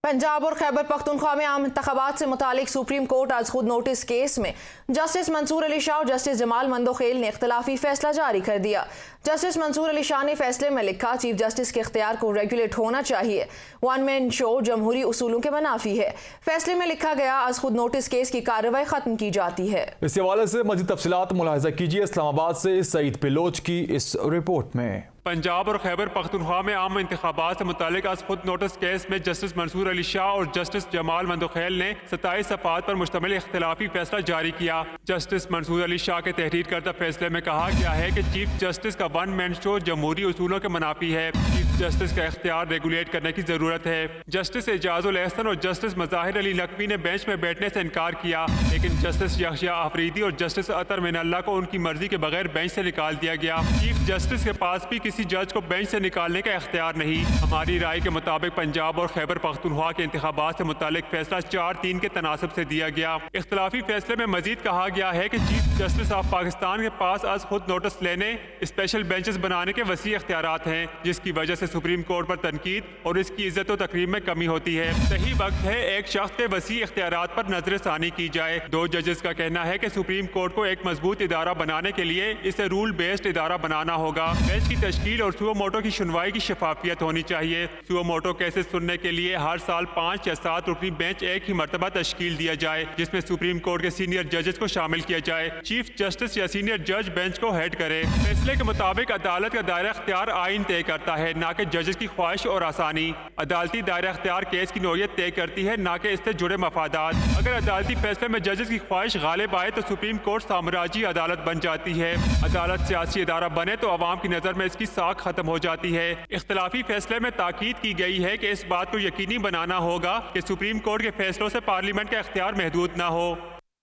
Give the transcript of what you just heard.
पंजाब और खैबर पख्तूनख्वा में आम इंतखाबात से मुतालिक सुप्रीम कोर्ट आज खुद नोटिस केस में जस्टिस मंसूर अली शाह और जस्टिस जमाल मंदोखेल ने इख्तलाफी फैसला जारी कर दिया। जस्टिस मंसूर अली शाह ने फैसले में लिखा, चीफ जस्टिस के इख्तियार को रेगुलेट होना चाहिए, वन मैन शो जमहूरी उसूलों के मुनाफी है। फैसले में लिखा गया, आज खुद नोटिस केस की कार्रवाई खत्म की जाती है। इस हवाले से मज़ीद तफसीलात मुलाहिजा कीजिए इस्लामाबाद से सईद पिलोच की इस रिपोर्ट में। पंजाब और खैबर पख्तूनख्वा में आम इंतखाबात से मुतालिक आज खुद नोटिस केस में जस्टिस मंसूर अली शाह और जस्टिस जमाल मंदोखेल ने 27 सफ़ात पर मुश्तमिल इख्तिलाफी फैसला जारी किया। जस्टिस मंसूर अली शाह के तहरीर करदा फैसले में कहा गया है कि चीफ जस्टिस का वन मैन शो जमहूरी उसूलों के मुनाफी है। चीफ जस्टिस का इख्तियार रेगुलेट करने की जरूरत है। जस्टिस एजाजुल एहसन और जस्टिस मज़ाहिर अली नकवी ने बेंच में बैठने से इनकार किया, लेकिन जस्टिस यहया आफरीदी और जस्टिस अतर मिनल्ला को उनकी मर्जी के बगैर बेंच से निकाल दिया गया। चीफ जस्टिस के पास भी किसी जज को बेंच से निकालने का इख्तियार नहीं। हमारी राय के मुताबिक पंजाब और खैबर पख्तूनख्वा के इंतखाबात से मुतालिक फैसला 4-3 के तनासब से दिया गया। इख्तिलाफी फैसले में मजीद कहा गया है कि चीफ जस्टिस ऑफ पाकिस्तान के पास आज खुद नोटिस लेने, स्पेशल बेंचेस बनाने के वसी इख्तियारात हैं, जिसकी वजह से सुप्रीम कोर्ट पर तनकीद और इसकी इज्जत और तकरीम में कमी होती है। सही वक्त है एक शख्स के वसी इख्तियारात पर नजरसानी की जाए। 2 जजेस का कहना है कि सुप्रीम कोर्ट को एक मजबूत इदारा बनाने के लिए इसे रूल बेस्ड इदारा बनाना होगा। बेंच की तश्कील और सुओ मोटो की सुनवाई की शफाफियत होनी चाहिए। सुओ मोटो केसेस सुनने के लिए हर साल 5 या 7 रुकनी बेंच एक ही मरतबा तश्कील दिया जाए, जिसमें सुप्रीम कोर्ट के सीनियर जजेस को शामिल किया जाए। चीफ जस्टिस या सीनियर जज बेंच को हेड करे। फैसले के मुताबिक अदालत का दायरा इख्तियार आइन तय करता है, न कि जजेस की ख्वाहिश और आसानी। अदालती दायरा इख्तियार केस की नौयत तय करती है, न कि इससे जुड़े मफादात। अगर अदालती फैसले में जजेस की ख्वाहिश गालिब आए तो सुप्रीम कोर्ट साम्राज्यी अदालत बन जाती है। अदालत सियासी इदारा बने तो अवाम की नजर में इसकी साख खत्म हो जाती है। इख्तिलाफी फैसले में ताकीद की गई है कि इस बात को यकीनी बनाना होगा कि सुप्रीम कोर्ट के फैसलों से पार्लियामेंट का इख्तियार महदूद न हो।